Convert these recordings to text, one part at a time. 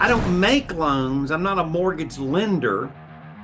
I don't make loans. I'm not a mortgage lender.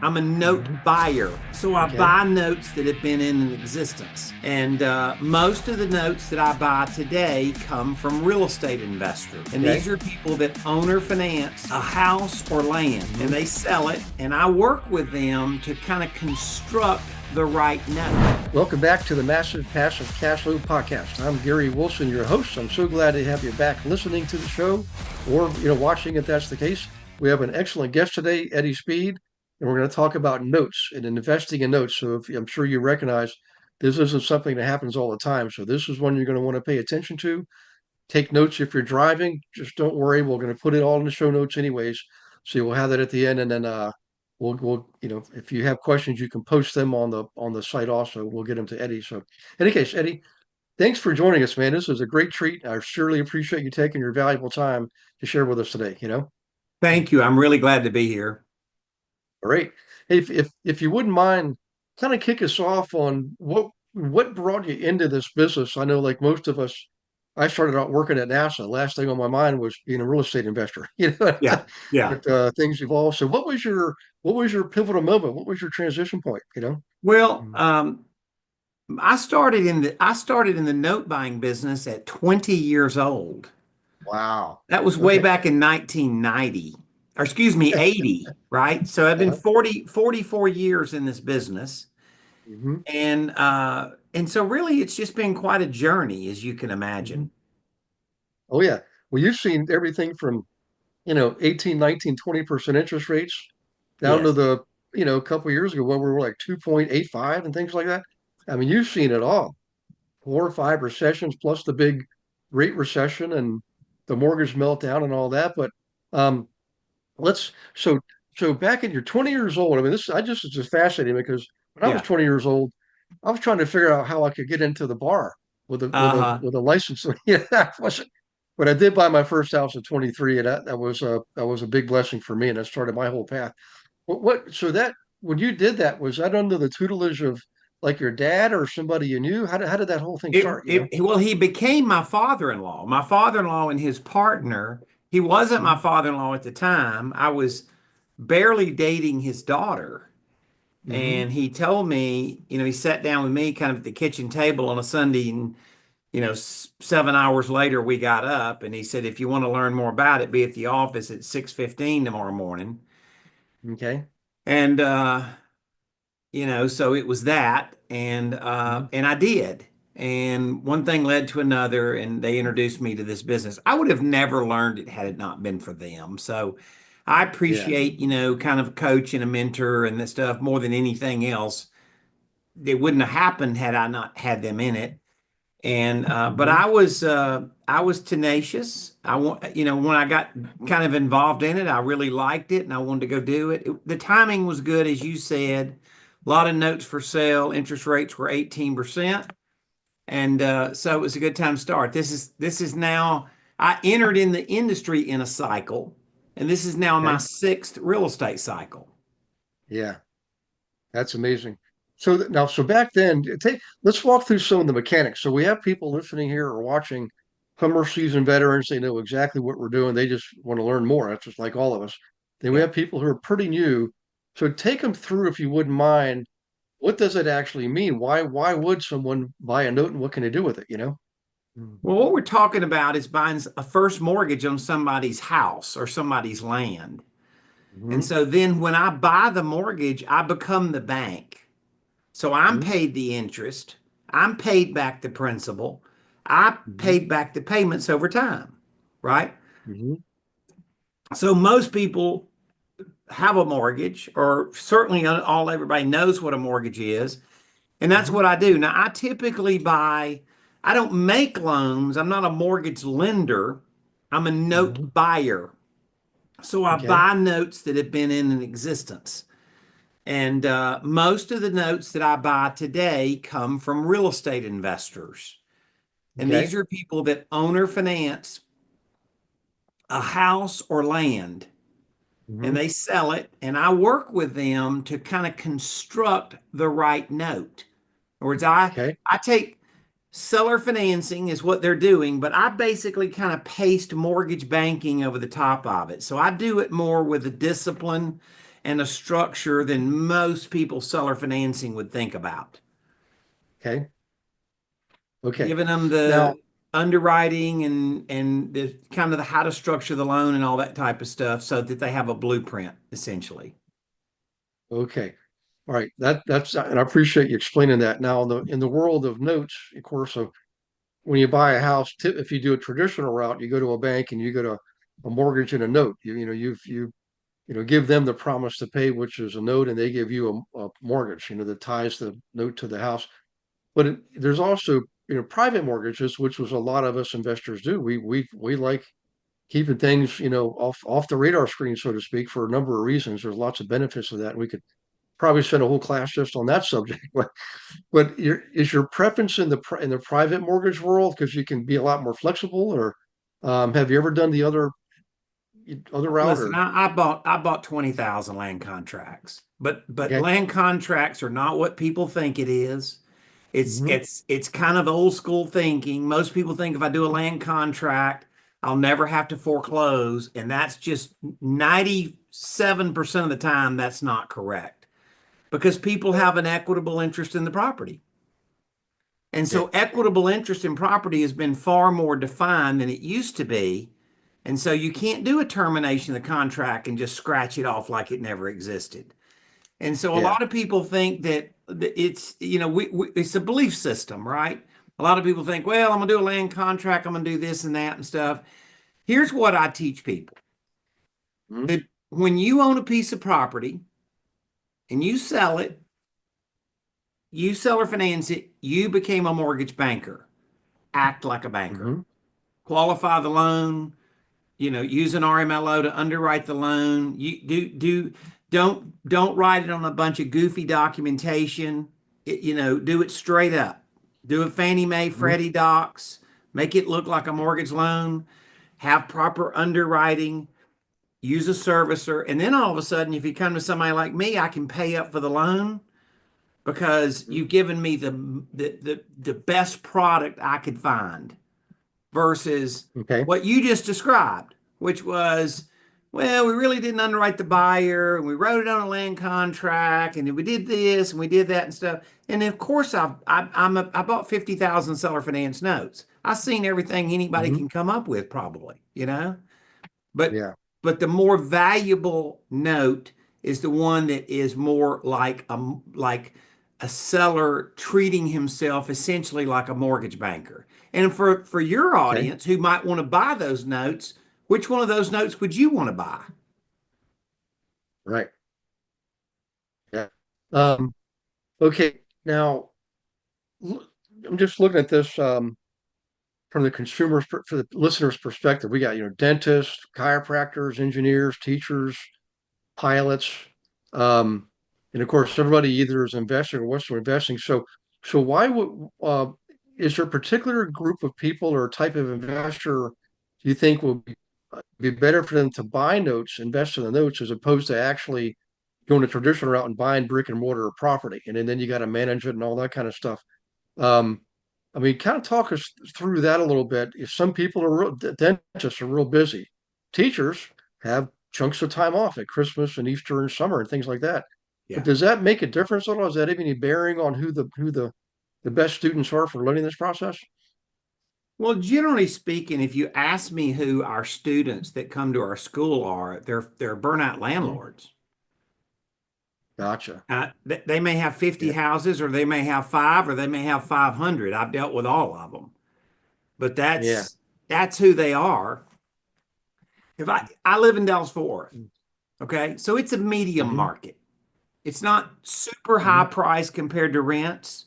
I'm a note Mhm. buyer. So I Okay. buy notes that have been in existence. And most of the notes that I buy today come from real estate investors. And Okay. these are people that own or finance a house or land and Mhm. they sell it. And I work with them to kind of construct the right note. Welcome back to the Massive Passive Cash Flow Podcast. I'm Gary Wilson, your host. I'm so glad to have you back listening to the show or watching if that's the case. We have an excellent guest today, Eddie Sppes, and we're going to talk about notes and investing in notes. So I'm sure you recognize this isn't something that happens all the time. So this is one you're going to want to pay attention to. Take notes if you're driving. Just don't worry. We're going to put it all in the show notes anyways. So we'll have that at the end, and then we'll if you have questions, you can post them on the site also. We'll get them to Eddie. So in any case, Eddie, thanks for joining us, man. This is a great treat. I surely appreciate you taking your valuable time to share with us today. Thank you. I'm really glad to be here. All right. Hey, if you wouldn't mind, kind of kick us off on what brought you into this business. I know, like most of us, I started out working at NASA. Last thing on my mind was being a real estate investor. Yeah. Yeah. But things evolved. So, what was your pivotal moment? What was your transition point? Well, Mm. I started in the note buying business at 20 years old. Wow. That was way Okay. back in 1990, or excuse me, 80, right? So I've been Uh-huh. 44 years in this business. Hmm. And so really it's just been quite a journey, as you can Hmm. imagine. Oh yeah. Well, you've seen everything from 18, 19, 20% interest rates down to Yes. the, a couple of years ago when we were like 2.85 and things like that. I mean, you've seen it all. 4 or 5 recessions plus the big Great Recession and the mortgage meltdown and all that. But um, let's so back at your 20 years old. I mean, it's just fascinating because when I was Yeah. 20 years old, I was trying to figure out how I could get into the bar Uh-huh. with a license. Yeah, I wasn't, but I did buy my first house at 23, and that was a big blessing for me, and that started my whole path. So that when you did that, was that under the tutelage of like your dad or somebody you knew? How did that whole thing start? Well, he became my father-in-law. My father-in-law and his partner, he wasn't my Hmm. father-in-law at the time. I was barely dating his daughter. Hmm. And he told me, he sat down with me kind of at the kitchen table on a Sunday, and 7 hours later we got up, and he said, "If you want to learn more about it, be at the office at 6:15 tomorrow morning." Okay. And so it was that, and Hmm. I did. And one thing led to another, and they introduced me to this business. I would have never learned it had it not been for them. So I Yeah. appreciate, kind of a coach and a mentor and this stuff more than anything else. It wouldn't have happened had I not had them in it. And but Hmm. I was tenacious. I want when I got kind of involved in it, I really liked it and I wanted to go do it. The timing was good, as you said. A lot of notes for sale. Interest rates were 18%, and so it was a good time to start. This is now. I entered in the industry in a cycle, and this is now my Okay. sixth real estate cycle. Yeah. That's amazing. So back then, let's walk through some of the mechanics. So we have people listening here or watching, some are seasoned veterans. They know exactly what we're doing. They just want to learn more. That's just like all of us. Then we Yeah. have people who are pretty new. So take them through, if you wouldn't mind, what does it actually mean? Why would someone buy a note and what can they do with it? Well, what we're talking about is buying a first mortgage on somebody's house or somebody's land. And Hmm. so then when I buy the mortgage, I become the bank. So I'm Hmm. paid the interest, I'm paid back the principal, I Hmm. paid back the payments over time, right? Hmm. So most people have a mortgage, or certainly all everybody knows what a mortgage is. And that's Hmm. what I do. Now, I don't make loans. I'm not a mortgage lender. I'm a note Hmm. buyer. So I Okay. buy notes that have been in existence. And most of the notes that I buy today come from real estate investors. And these Okay. are people that own or finance a house or land and Hmm. they sell it. And I work with them to kind of construct the right note. In other words, I, Okay. I take seller financing is what they're doing, but I basically kind of paste mortgage banking over the top of it. So I do it more with a discipline and a structure than most people seller financing would think about. Okay. Okay. Giving them Now, the underwriting and the kind of the how to structure the loan and all that type of stuff so that they have a blueprint essentially. okay. All right. That's and I appreciate you explaining that. Now, in the world of notes, of course, when you buy a house, if you do a traditional route, you go to a bank and you get a mortgage and a note. You give them the promise to pay, which is a note, and they give you a mortgage, that ties the note to the house. But there's also, private mortgages, which was a lot of us investors do. We like keeping things, off the radar screen, so to speak, for a number of reasons. There's lots of benefits of that. And we could probably spend a whole class just on that subject. But is your preference in the private mortgage world because you can be a lot more flexible, or have you ever done the other route? Listen, Or I bought 20,000 land contracts, but okay, land contracts are not what people think it is. It's hmm it's it's kind of old school thinking. Most people think if I do a land contract, I'll never have to foreclose, and that's just 97% of the time that's not correct because people have an equitable interest in the property. And yeah, so equitable interest in property has been far more defined than it used to be. And so you can't do a termination of the contract and just scratch it off like it never existed. And so a yeah, lot of people think that it's, it's a belief system, right? A lot of people think, well, I'm going to do a land contract, I'm going to do this and that and stuff. Here's what I teach people hmm that when you own a piece of property and you sell it, you sell or finance it, you became a mortgage banker. Act like a banker. hmm Qualify the loan, use an RMLO to underwrite the loan. You don't write it on a bunch of goofy documentation. Do it straight up. Do a Fannie Mae, hmm Freddie docs. Make it look like a mortgage loan. Have proper underwriting. Use a servicer, and then all of a sudden, if you come to somebody like me, I can pay up for the loan because you've given me the best product I could find versus okay, what you just described, which was, well, we really didn't underwrite the buyer and we wrote it on a land contract and we did this and we did that and stuff. And of course, I bought 50,000 seller finance notes. I've seen everything anybody hmm can come up with, probably. But yeah, but the more valuable note is the one that is more like a seller treating himself essentially like a mortgage banker. And for your okay, audience who might want to buy those notes, which one of those notes would you want to buy? right, yeah. Um, okay, now l- I'm just looking at this from the consumer's, for the listener's perspective. We got, dentists, chiropractors, engineers, teachers, pilots, um, and of course, everybody either is investing or wants to investing. So why would is there a particular group of people or type of investor do you think will be better for them to buy notes, invest in the notes, as opposed to actually going the traditional route and buying brick and mortar property, and then you got to manage it and all that kind of stuff. Um, I mean, kind of talk us through that a little bit. If some people are dentists are real busy, teachers have chunks of time off at Christmas and Easter and summer and things like that. But Yeah. does that make a difference at all? Does that have any bearing on who the best students are for learning this process? Well, generally speaking, if you ask me who our students that come to our school are, they're burnout Mhm. landlords. Gotcha. They may have 50 Yeah. houses, or they may have five, or they may have 500. I've dealt with all of them, but Yeah. that's who they are. If I live in Dallas Fort Worth, okay, so it's a medium hmm market. It's not super high hmm price compared to rents.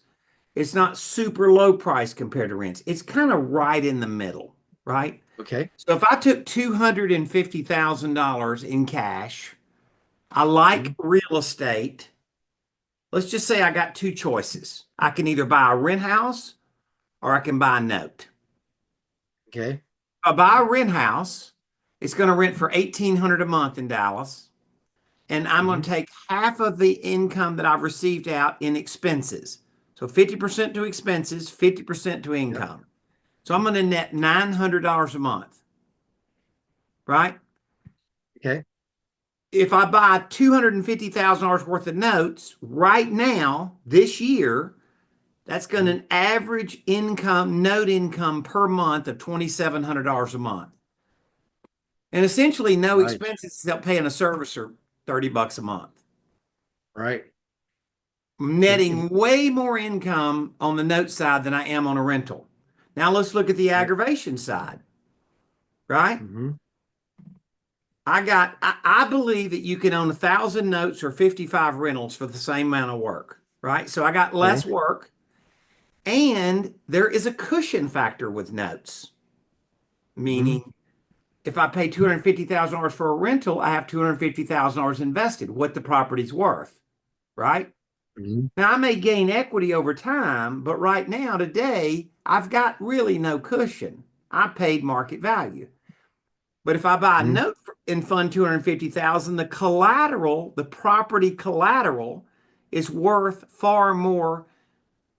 It's not super low price compared to rents. It's kind of right in the middle, right? Okay. So if I took $250,000 in cash, I like hmm real estate. Let's just say I got two choices. I can either buy a rent house or I can buy a note. Okay. If I buy a rent house, it's going to rent for 1,800 a month in Dallas, and I'm going hmm to take half of the income that I've received out in expenses. So 50% to expenses, 50% to Yep. income. So I'm going to net $900 a month, right? Okay. If I buy $250,000 worth of notes right now, this year, that's going to Mhm. an average income, note income per month of $2,700 a month. And essentially no Right. expenses except paying a servicer $30 a month. Right. I'm It- netting way more income on the note side than I am on a rental. Now let's look at the yep. aggravation side, right? Hmm. I believe that you can own 1,000 notes or 55 rentals for the same amount of work, right? So I got Okay. less work, and there is a cushion factor with notes, Hmm. meaning if I pay $250,000 for a rental, I have $250,000 invested, what the property's worth, right? Hmm. Now I may gain equity over time, but right now, today, I've got really no cushion. I paid market value. But if I buy a Hmm. note and fund 250,000, the collateral, the property collateral is worth far more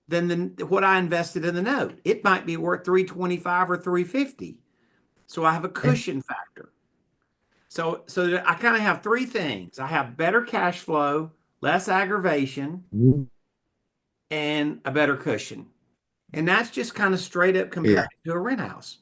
than what I invested in the note. It might be worth 325 or 350. So I have a Okay. cushion factor. So I kind of have three things. I have better cash flow, less aggravation, Mhm. and a better cushion. And that's just kind of straight up comparing Yeah. it to a rent house.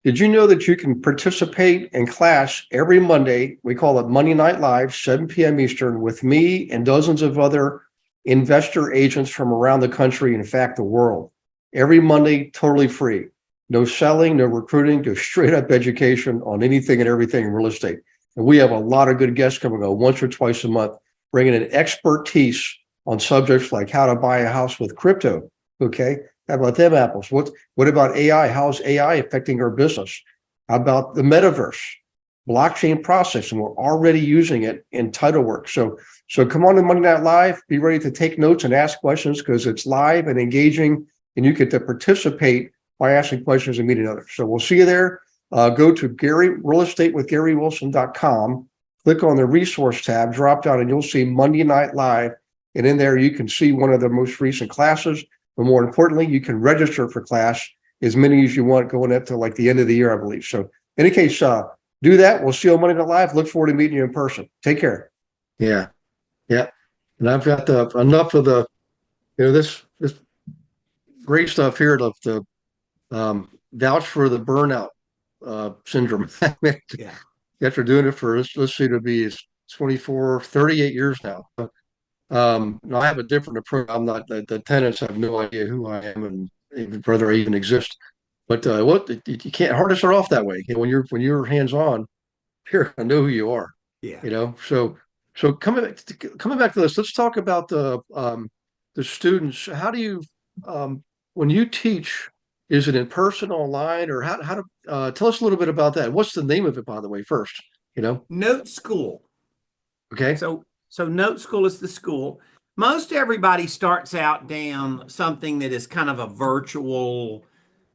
Did you know that you can participate in class every Monday? We call it Monday Night Live, 7 p.m. Eastern, with me and dozens of other investor agents from around the country, in fact, the world. Every Monday, totally free. No selling, no recruiting, just straight up education on anything and everything in real estate. And we have a lot of good guests coming on once or twice a month, bringing in expertise on subjects like how to buy a house with crypto. Okay. How about them apples? What about AI? How's AI affecting our business? How about the metaverse, blockchain processing? We're already using it in title work. So come on to Monday Night Live. Be ready to take notes and ask questions because it's live and engaging, and you get to participate by asking questions and meeting others. So we'll see you there. Go to GaryRealEstateWithGaryWilson.com. Click on the resource tab, drop down, and you'll see Monday Night Live. And in there, you can see one of the most recent classes. But more importantly, you can register for class as many as you want going up to like the end of the year, I believe. So in any case, do that. We'll see you on Monday Night Live. Look forward to meeting you in person. Take care. Yeah. Yeah. And I've got enough of the, this great stuff here to vouch for the burnout syndrome. Yeah. After doing it for, let's see, to be 24, 38 years now. No, I have a different approach. I'm not the tenants have no idea who I am and even whether I even exist. But you can't hard to start off that way. When you're hands on, here I know who you are. Yeah. So coming back to this, let's talk about the students. How do you when you teach? Is it in person, online, or how to tell us a little bit about that? What's the name of it, by the way, first? You know, Note school. okay. So Note School is the school. Most everybody starts out down something that is kind of a virtual,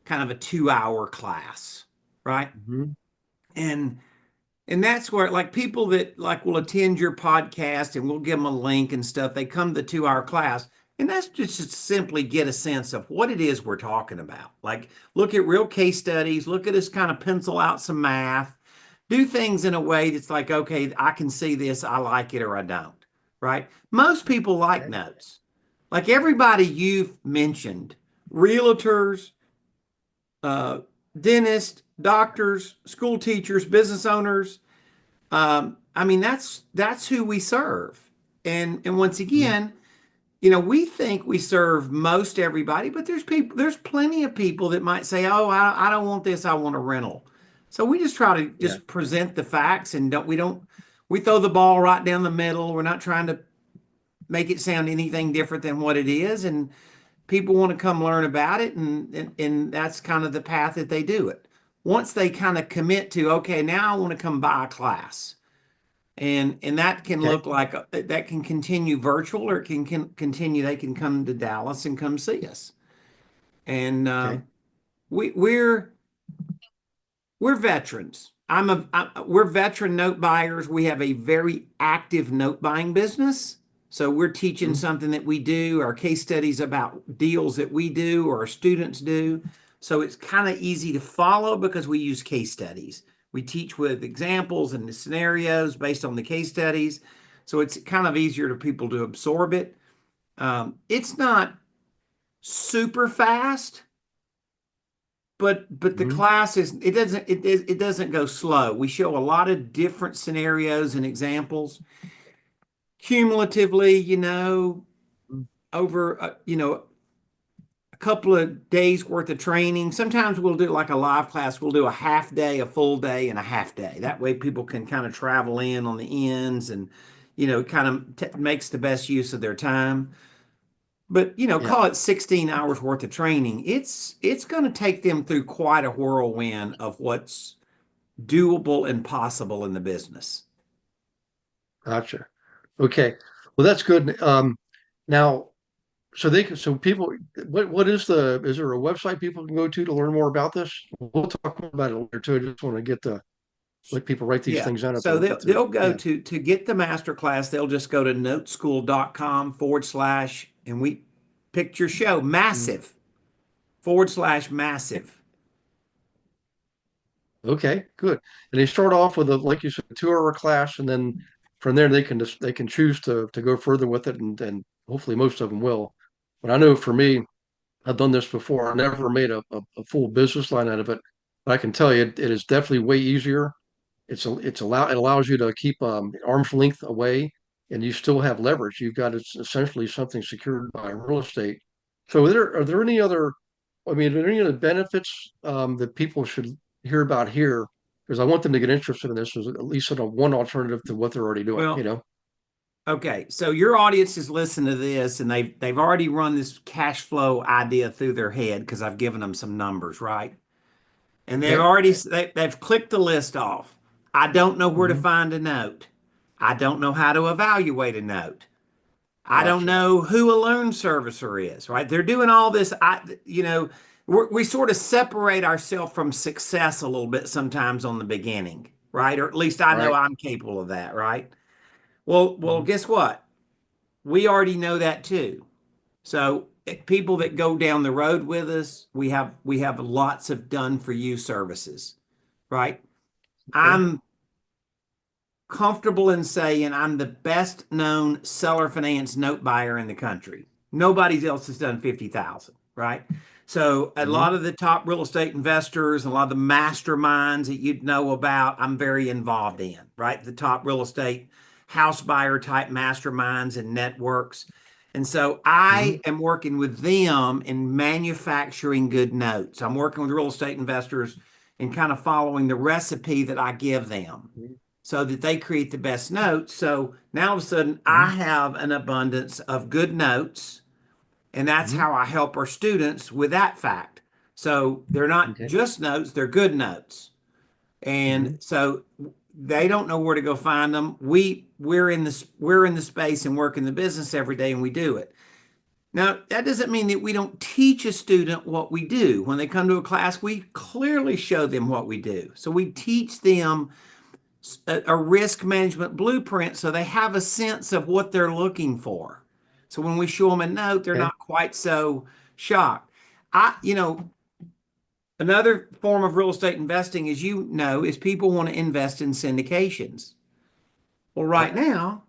kind of a 2 hour class, right? Mhm. And and that's where like people that like will attend your podcast and we'll give them a link and stuff. They come to the 2 hour class. And that's just to simply get a sense of what it is we're talking about. Like look at real case studies, look at us kind of pencil out some math, do things in a way that's like, okay, I can see this, I like it or I don't, right? Most people like Okay. notes. Like everybody you've mentioned, realtors, uh, dentists, doctors, school teachers, business owners. I mean, that's who we serve. And once Mhm. again, we think we serve most everybody, but there's plenty of people that might say, "Oh, I don't want this. I want a rental." So we just try to Yeah. just present the facts and we throw the ball right down the middle. We're not trying to make it sound anything different than what it is, and people want to come learn about it, and that's kind of the path that they do it. Once they kind of commit to, okay, now I want to come buy a class, and that can Okay. look like that can continue virtual or it can continue. They can come to Dallas and come see us, and Okay. we're veterans. We're veteran note buyers. We have a very active note buying business, So we're teaching Mhm. something that we do, our case studies about deals that we do or our students do. So it's kind of easy to follow because we use case studies. We teach with examples and the scenarios based on the case studies. So it's kind of easier to people to absorb it. It's not super fast, but the Mhm. class is it doesn't go slow. We show a lot of different scenarios and examples. Cumulatively, over a couple of days worth of training. Sometimes we'll do like a live class. We'll do a half day, a full day, and a half day. That way, people can kind of travel in on the ends and kind of makes the best use of their time. But Yeah, call it 16 hours worth of training. It's going to take them through quite a whirlwind of what's doable and possible in the business. gotcha. Okay. Well, that's good. Now, so people, what is there a website people can go to learn more about this? We'll talk more about it later too. I just want to let people write these Yeah. things down So they'll if they're, they'll go yeah. to get the master class, they'll just go to noteschool.com/, and we picked your show, Mm. massive. Okay, good. And they start off with like you said, a 2 hour class, and then from there they can choose to go further with it, and hopefully most of them will. But I know for me, I've done this before. I never made a full business line out of it, but I can tell you it is definitely way easier. It allows you to keep arm's length away, and you still have leverage. You've got it's essentially something secured by real estate. So are there any other? I mean, are there any other benefits that people should hear about here? Because I want them to get interested in this as at least sort of one alternative to what they're already doing. Well, okay. So your audience is listening to this and they've already run this cash flow idea through their head because I've given them some numbers, right? And Okay. they've clicked the list off. I don't know where to Hmm. find a note. I don't know how to evaluate a note. I don't Gotcha. know who a loan servicer is, right? They're doing all this. We sort of separate ourselves from success a little bit sometimes on the beginning, right? Or at least I know Right. I'm capable of that, right? Well, Hmm. guess what? We already know that too. So people that go down the road with us, we have lots of done for you services, right? Okay. I'm comfortable in saying I'm the best known seller finance note buyer in the country. Nobody else has done 50,000, right? So a Hmm. lot of the top real estate investors and a lot of the masterminds that you'd know about, I'm very involved in, right? The top real estate house buyer type masterminds and networks. And so Hmm. I am working with them in manufacturing good notes. I'm working with real estate investors and kind of following the recipe that I give them so that they create the best notes. So now all of a sudden, I Hmm. have an abundance of good notes, and that's Hmm. how I help our students with that fact. So they're not Okay. just notes, they're good notes. And Hmm. so they don't know where to go find them. We're in the space and work in the business every day and we do it. Now, that doesn't mean that we don't teach a student what we do. When they come to a class, we clearly show them what we do. So we teach them a risk management blueprint so they have a sense of what they're looking for. So when we show them a note, they're Okay. not quite so shocked. Another form of real estate investing, as you know, is people want to invest in syndications. Well, right Yep. now,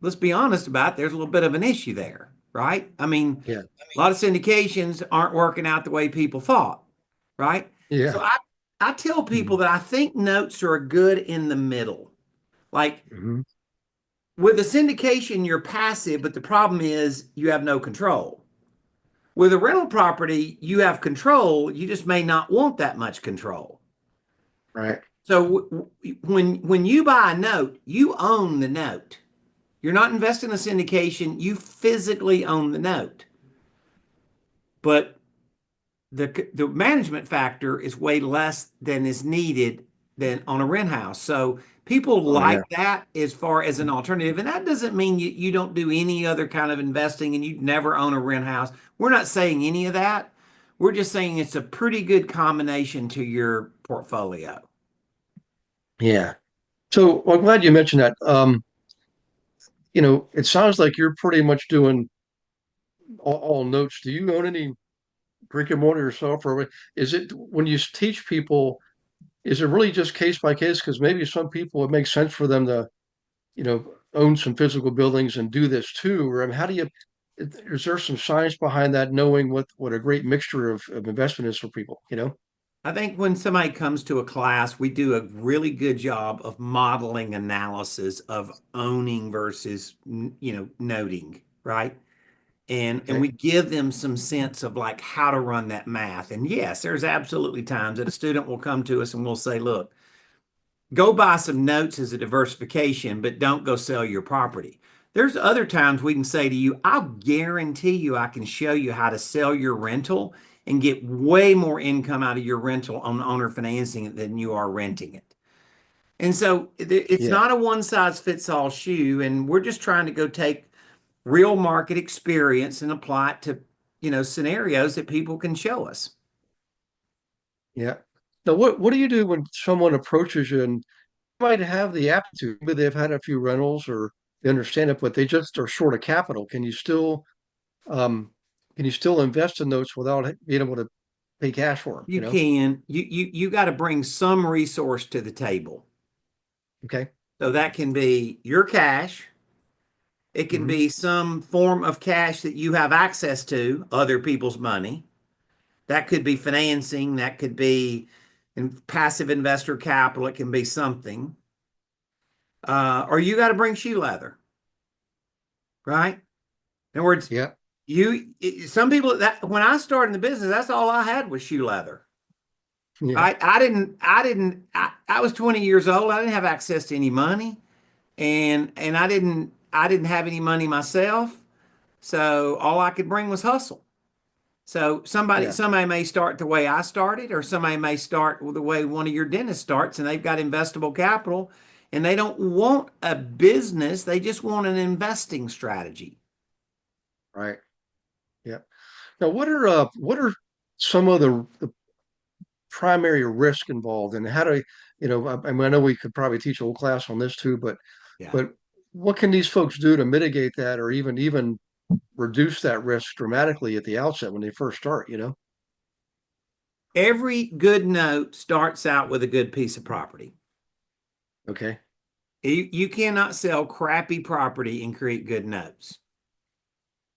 let's be honest about it, there's a little bit of an issue there, right? I mean, Yeah. a lot of syndications aren't working out the way people thought, right? So Yeah. I tell Hmm. people that I think notes are good in the middle. Like Hmm. with a syndication, you're passive, but the problem is you have no control. With a rental property, you have control. You just may not want that much control. Right. So when you buy a note, you own the note. You're not investing in a syndication. You physically own the note. But the management factor is way less than is needed than on a rent house. So people Oh yeah. like that as far as an alternative. And that doesn't mean you don't do any other kind of investing and you never own a rent house. We're not saying any of that. We're just saying it's a pretty good combination to your portfolio. Yeah. So well, I'm glad you mentioned that. it sounds like you're pretty much doing all notes. Do you own any brick and mortar yourself, or is it when you teach people? Is it really just case by case? Because maybe some people it makes sense for them to own some physical buildings and do this too. Or I mean, how do you? Is there some science behind that? Knowing what a great mixture of investment is for people, you know? I think when somebody comes to a class, we do a really good job of modeling analysis of owning versus, noting, right? And Okay. we give them some sense of like how to run that math. And yes, there's absolutely times that a student will come to us and we'll say, look, go buy some notes as a diversification, but don't go sell your property. There's other times we can say to you, I'll guarantee you I can show you how to sell your rental and get way more income out of your rental on owner financing than you are renting it. And so it's Yeah. not a one size fits all shoe. And we're just trying to go take real market experience and apply it to, scenarios that people can show us. Yeah. Now, what do you do when someone approaches you and might have the aptitude, maybe they've had a few rentals or they understand it, but they just are short of capital. Um, can you still invest in those without being able to pay cash for them, You can, you got to bring some resource to the table. Okay. So that can be your cash. It can Hmm. be some form of cash that you have access to, other people's money. That could be financing, that could be passive investor capital, it can be something. Or you got to bring shoe leather, right? In other words, Yeah. some people that when I started in the business, that's all I had was shoe leather. Yeah. I was 20 years old. I didn't have access to any money and I didn't have any money myself. So all I could bring was hustle. So somebody Yeah. somebody may start the way I started, or somebody may start the way one of your dentists starts, and they've got investable capital, and they don't want a business, they just want an investing strategy. Right. Yeah. Now, what are some of the primary risk involved, and how do I mean, I know we could probably teach a whole class on this too, Yeah. but what can these folks do to mitigate that, or even reduce that risk dramatically at the outset when they first start? Every good note starts out with a good piece of property. Okay. You cannot sell crappy property and create good notes.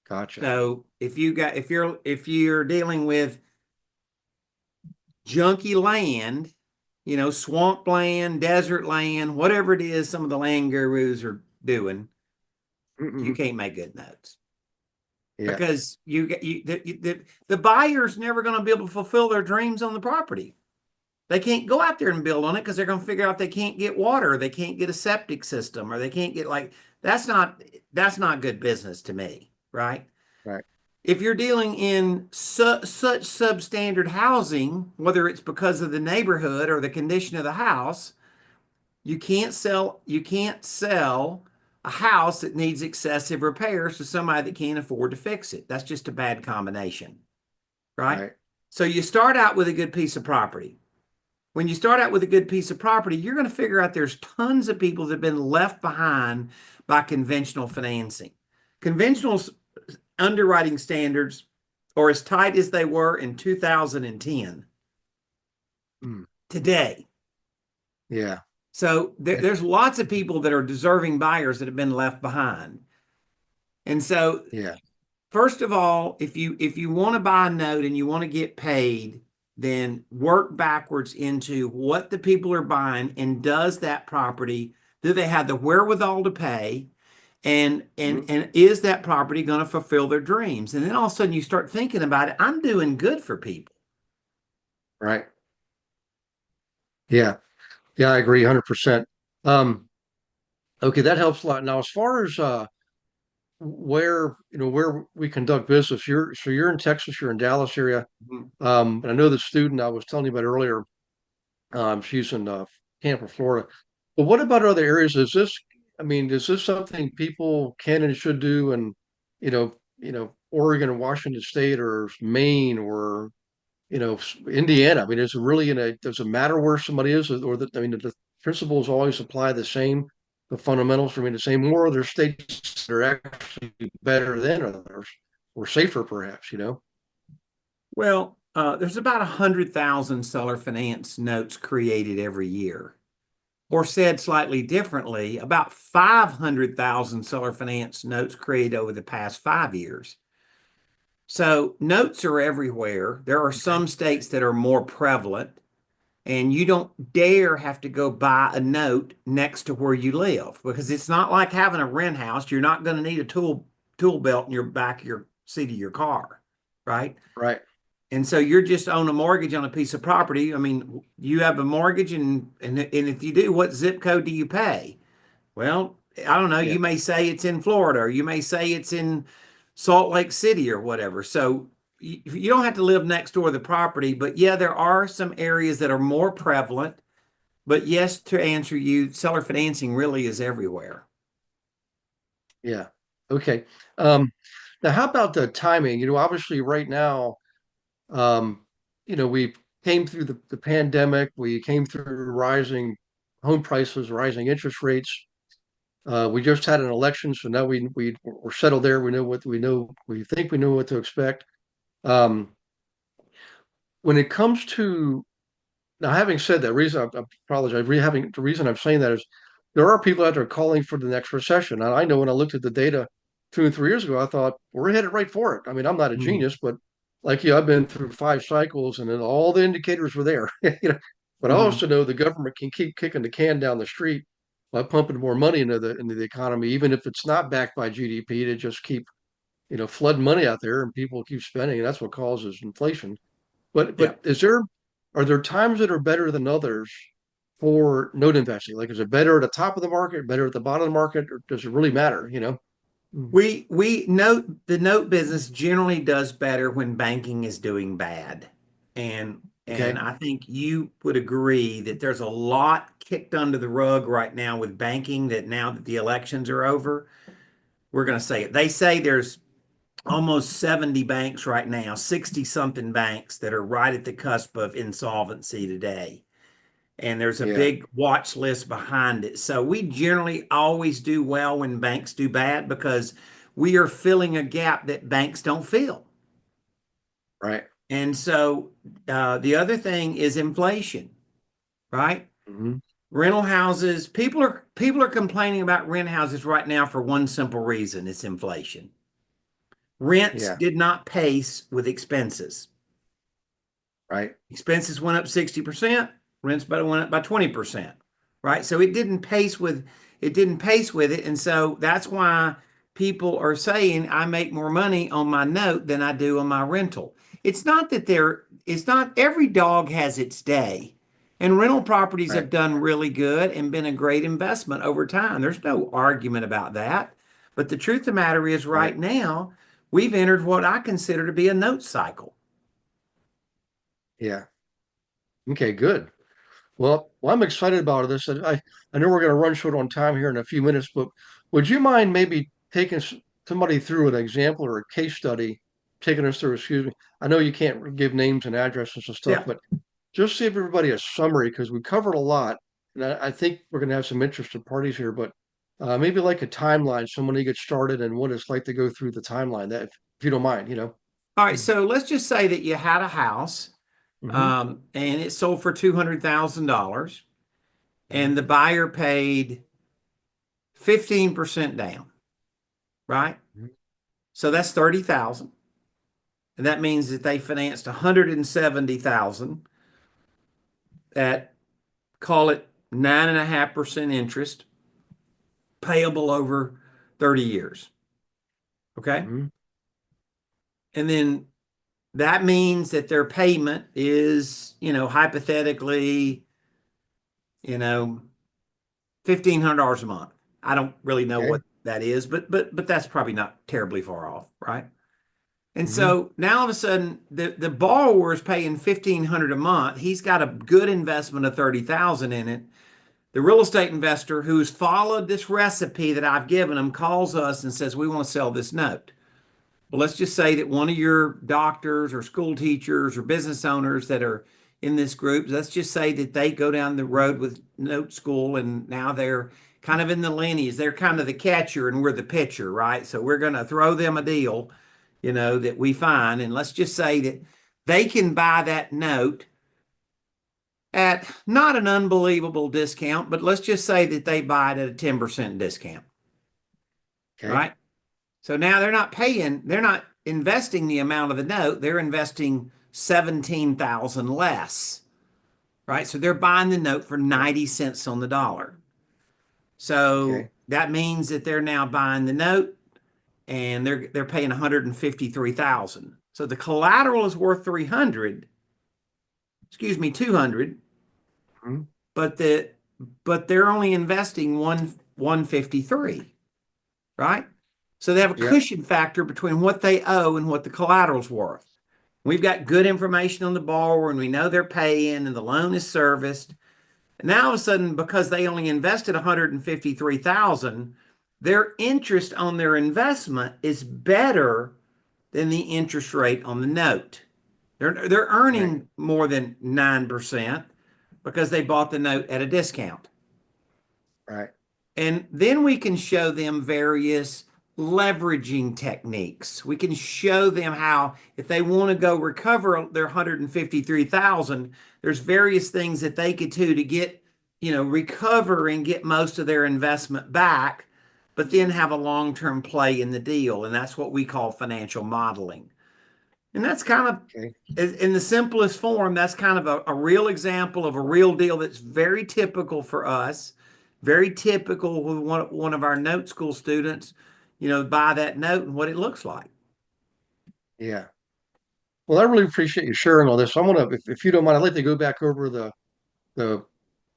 Gotcha. So if you're dealing with junky land, swamp land, desert land, whatever it is, some of the land gurus are doing, you Mm-hmm. can't make good notes Yeah. because the buyer's never going to be able to fulfill their dreams on the property. They can't go out there and build on it because they're going to figure out they can't get water, they can't get a septic system, or they can't get like that's not that's not good business to me, right? Right. If you're dealing in such substandard housing, whether it's because of the neighborhood or the condition of the house, you can't sell a house that needs excessive repairs to somebody that can't afford to fix it. That's just a bad combination, right? Right. So you start out with a good piece of property. When you start out with a good piece of property, you're going to figure out there's tons of people that have been left behind by conventional financing. Conventional underwriting standards are as tight as they were in 2010 Mm. today. Yeah. So there's lots of people that are deserving buyers that have been left behind. And so, Yeah. first of all, if you want to buy a note and you want to get paid, then work backwards into what the people are buying and does that property, do they have the wherewithal to pay? And and Mhm. and is that property going to fulfill their dreams? And then all of a sudden you start thinking about it. I'm doing good for people. Right. Yeah. Yeah, I agree 100%. Um, okay, that helps a lot. Now, as far as where we conduct business, you're in Texas, you're in Dallas area. Mhm. And I know the student I was telling you about earlier, she's in Tampa, Florida. But what about other areas? I mean, is this something people can and should do in, Oregon or Washington State or Maine or Indiana? I mean, does it matter where somebody is, or that I mean, the principles always apply the same the fundamentals remain the same, or are there states that are actually better than others or safer, perhaps, you know? Well, there's about 100,000 seller finance notes created every year. Or said slightly differently, about 500,000 seller finance notes created over the past 5 years. So notes are everywhere. There are Okay. some states that are more prevalent, and you don't dare have to go buy a note next to where you live because it's not like having a rent house. You're not going to need a tool belt in your back of your seat of your car, right? Right. And so you're just on a mortgage on a piece of property. I mean, you have a mortgage, and if you do, what zip code do you pay? Well, I don't know. Yeah. You may say it's in Florida, or you may say it's in Salt Lake City or whatever. So you don't have to live next door to the property, but yeah, there are some areas that are more prevalent. But yes, to answer you, seller financing really is everywhere. Yeah. Okay. Um, Now, how about the timing? Obviously, right now, um, we came through the pandemic, we came through rising home prices, rising interest rates. We just had an election, so now we're settled there. We know what we know. We think we know what to expect. Um, when it comes to Now, having said that, I apologize. The reason I'm saying that is there are people out there calling for the next recession. And I know when I looked at the data 2 and 3 years ago, I thought we're headed right for it. I mean, I'm not a Mhm. genius, but like you, I've been through 5 cycles, and then all the indicators were there. But I Mhm. also know the government can keep kicking the can down the street by pumping more money into the economy, even if it's not backed by GDP, to just keep flooding money out there, and people keep spending, and that's what causes inflation. But Yeah. but are there times that are better than others for note investing? Like, is it better at the top of the market, better at the bottom of the market, or does it really matter? Mm. We note the note business generally does better when banking is doing bad. And Okay. I think you would agree that there's a lot kicked under the rug right now with banking that now that the elections are over, we're going to say it. They say there's almost 70 banks right now, 60 something banks that are right at the cusp of insolvency today. And there's a Yeah. big watch list behind it. So we generally always do well when banks do bad because we are filling a gap that banks don't fill. Right. And so the other thing is inflation, right? Hmm. Rental houses, people are complaining about rent houses right now for one simple reason, it's inflation. Rents Yeah. did not pace with expenses. Right. Expenses went up 60%, rents went up by 20%, right? So it didn't pace with it. And so that's why people are saying I make more money on my note than I do on my rental. It's not every dog has its day. And rental properties Right. have done really good and been a great investment over time. There's no argument about that. But the truth of the matter is, Right. right now, we've entered what I consider to be a note cycle. Yeah. Okay. Good. Well, I'm excited about this. And I know we're going to run short on time here in a few minutes, but would you mind maybe taking somebody through an example or a case study, taking us through, excuse me. I know you can't give names and addresses and stuff, Yeah. but just to give everybody a summary, because we covered a lot. And I think we're going to have some interested parties here, but maybe like a timeline, somebody gets started and what it's like to go through the timeline, that if you don't mind. All right, so let's just say that you had a house, Mm-hmm. and it sold for $200,000, Hmm. and the buyer paid 15% down, right? So that's 30,000. And that means that they financed 170,000 at, call it, 9.5% interest payable over 30 years. Okay. Hmm. And then that means that their payment is, hypothetically, you know, $1,500 a month. I don't really know Okay. what that is, but that's probably not terribly far off, right? And Hmm. so now all of a sudden the borrower is paying 1,500 a month. He's got a good investment of 30,000 in it. The real estate investor who's followed this recipe that I've given him calls us and says, "We want to sell this note." Well, let's just say that one of your doctors or school teachers or business owners that are in this group, let's just say that they go down the road with Note School and now they're kind of in the lineage. They're kind of the catcher and we're the pitcher, right? So we're going to throw them a deal, that we find. And let's just say that they can buy that note at not an unbelievable discount, but let's just say that they buy it at a 10% discount, Okay. right? So now they're not investing the amount of the note, they're investing 17,000 less, right? So they're buying the note for 90 cents on the dollar. So Okay. that means that they're now buying the note and they're paying 153,000. So the collateral is worth 300, excuse me, 200, Mhm. but they're only investing 153, right? So they have a Yep. cushion factor between what they owe and what the collateral's worth. We've got good information on the borrower and we know they're paying and the loan is serviced. And now all of a sudden, because they only invested 153,000, their interest on their investment is better than the interest rate on the note. They're Right. earning more than 9% because they bought the note at a discount. Right. And then we can show them various leveraging techniques. We can show them how, if they want to go recover their 153,000, there's various things that they could do to get, recover and get most of their investment back, but then have a long-term play in the deal. And that's what we call financial modeling. And that's kind of, Okay. in the simplest form, that's kind of a real example of a real deal that's very typical for us, very typical with one of our note school students, buy that note and what it looks like. Yeah. Well, I really appreciate you sharing all this. I'm gonna, if you don't mind, I'd like to go back over the the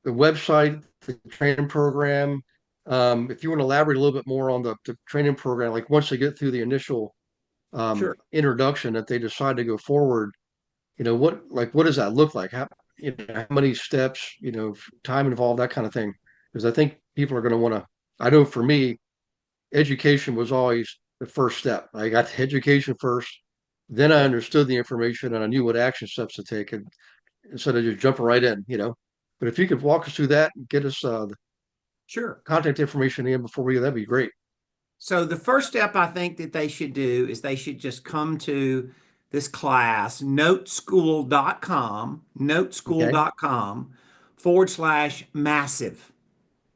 website, the training program. If you want to elaborate a little bit more on the training program, like once they get through the initial Sure, introduction, that they decide to go forward, what does that look like? How many steps, time involved, that kind of thing. Because I think people are going to want to. I know for me, education was always the first step. I got the education first, then I yeah, understood the information and I knew what action steps to take, and instead of just jumping right in. But if you could walk us through that and get us the sure. contact information in before we, that'd be great. So the first step I think that they should do is they should just come to this class, Okay. noteschool.com/massive,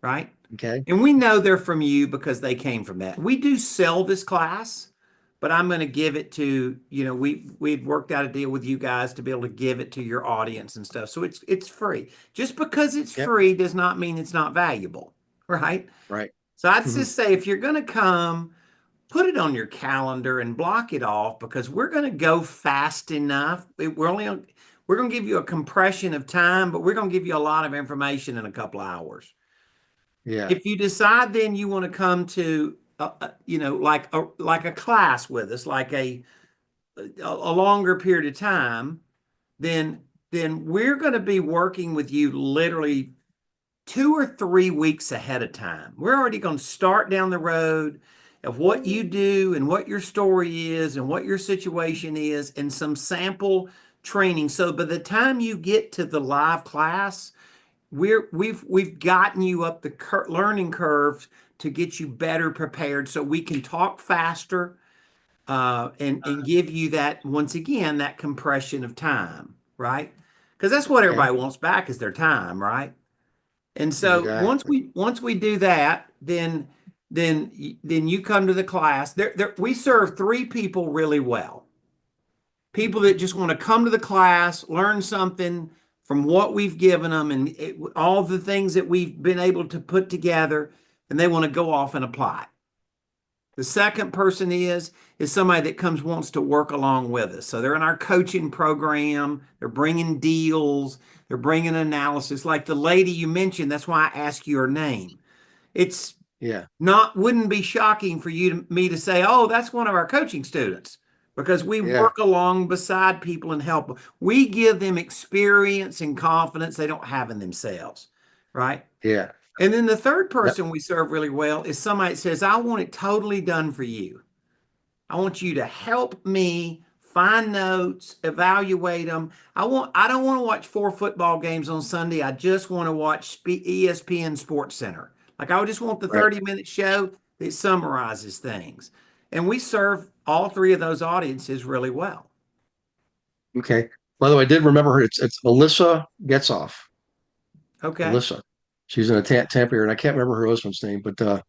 right? Okay. And we know they're from you because they came from that. We do sell this class, but I'm going to give it to, we've worked out a deal with you guys to be able to give it to your audience and stuff. So it's free. Just because it's Yep. free does not mean it's not valuable, right? Right. So I'd Mhm. just say if you're going to come, put it on your calendar and block it off because we're going to go fast enough. We're going to give you a compression of time, but we're going to give you a lot of information in a couple of hours. Yeah. If you decide then you want to come to like a class with us, like a longer period of time, then we're going to be working with you literally 2 or 3 weeks ahead of time. We're already going to start down the road of what you do and what your story is and what your situation is and some sample training. So by the time you get to the live class, we've gotten you up the learning curve to get you better prepared so we can talk faster and give you that, once again, that compression of time, right? Because that's what Okay. everybody wants back is their time, right? And so Exactly. once we do that, then you come to the class. We serve three people really well. People that just want to come to the class, learn something from what we've given them and all the things that we've been able to put together, and they want to go off and apply it. The second person is somebody that comes wants to work along with us. So they're in our coaching program. They're bringing deals. They're bringing analysis. Like the lady you mentioned, that's why I ask you her name. It's Yeah. wouldn't be shocking for me to say, oh, that's one of our coaching students because we Yeah. work along beside people and help them. We give them experience and confidence they don't have in themselves, right? Yeah. And then the third Yep. person we serve really well is somebody that says, I want it totally done for you. I want you to help me find notes, evaluate them. I don't want to watch 4 football games on Sunday. I just want to watch ESPN Sports Center. Like I would just want the Right. 30-minute show that summarizes things. And we serve all three of those audiences really well. Okay. By the way, I did remember her. It's Alyssa Getzoff. Okay. Alyssa. She's in a Tampa area, and I can't remember her husband's name, but they're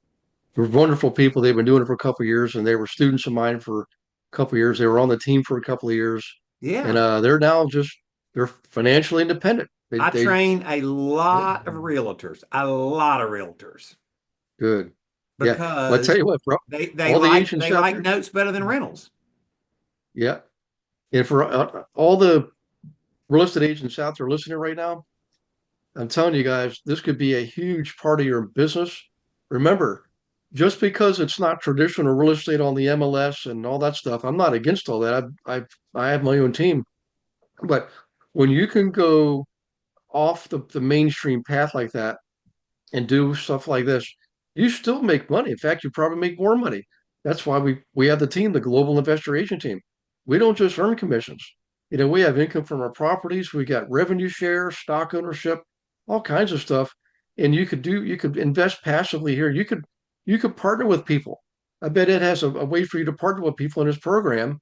wonderful people. They've been doing it for a couple of years, and they were students of mine for a couple of years. They were on the team for a couple of years, and Yeah. they're now just they're financially independent. I They train a yeah, lot of realtors, a lot of realtors, good. Yeah. Well, I tell because you what, bro, they they all the like agents they out like there, notes better than rentals. yeah, and for all the real estate agents out there listening right now, I'm telling you guys, this could be a huge part of your business. Remember, just because it's not traditional real estate on the MLS and all that stuff, I'm not against all that. I have my own team, but when you can go off the mainstream path like that and do stuff like this, you still make money. In fact, you probably make more money. That's why we have the team, the Global Investor Agent Team. We don't just earn commissions. We have income from our properties. We got revenue share, stock ownership, all kinds of stuff. And you could invest passively here. You could partner with people. I bet Ed has a way for you to partner with people in his program,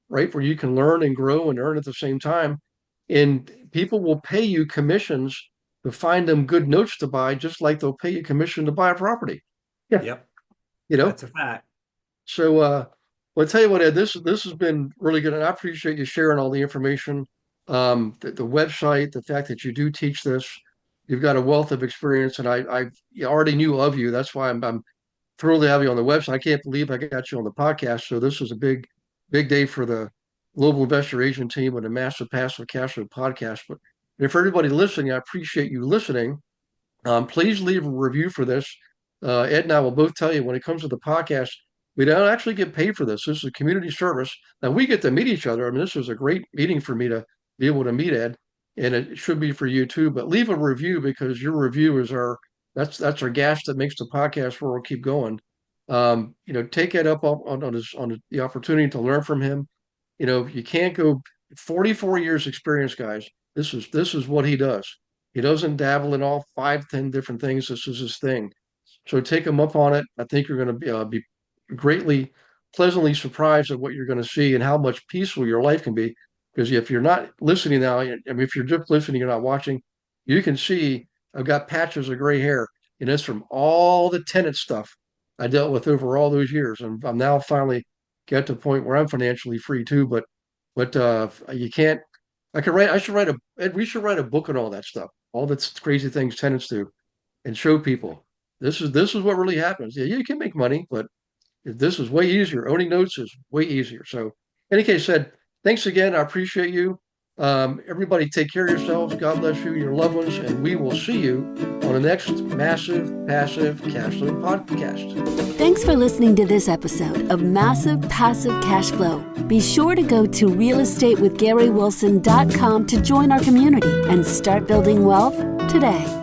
right? Where you can learn and grow and earn at the same time. And people will pay you commissions to find them good notes to buy, just like they'll pay you commission to buy a property. Yeah. Yep, You know, that's a fact. so well, I tell you what, Ed, this has been really good, and I appreciate you sharing all the information. The website, the fact that you do teach this, you've got a wealth of experience, and I already knew of you. That's why I'm thrilled to have you on the website. I can't believe I got you on the podcast. So this is a big day for the Global Investor Agent Team and the Massive Passive Cash Flow podcast. But for everybody listening, I appreciate you listening. Please leave a review for this. Ed and I will both tell you when it comes to the podcast, we don't actually get paid for this. This is a community service. Now we get to meet each other. I mean, this was a great meeting for me to be able to meet Ed, and it should be for you too. But leave a review because your review is that's our gas that makes the podcast where we'll keep going. Take Ed up on the opportunity to learn from him. You can't go 44 years experience, guys. This is what he does. He doesn't dabble in all 5, 10 different things. This is his thing. So take him up on it. I think you're going to be greatly, pleasantly surprised at what you're going to see and how much peaceful your life can be. Because if you're not listening now, I mean, if you're just listening, you're not watching, you can see I've got patches of gray hair. And it's from all the tenant stuff I dealt with over all those years. And I'm now finally get to the point where I'm financially free too. But you can't. I should write we should write a book on all that stuff, all the crazy things tenants do, and show people this is what really happens. Yeah, you can make money, but this is way easier. Owning notes is way easier. So, in any case, said thanks again. I appreciate you. Everybody, take care of yourselves. God bless you and your loved ones, and we will see you on the next Massive Passive Cash Flow podcast. Thanks for listening to this episode of Massive Passive Cash Flow. Be sure to go to realestatewithgarywilson.com to join our community and start building wealth today.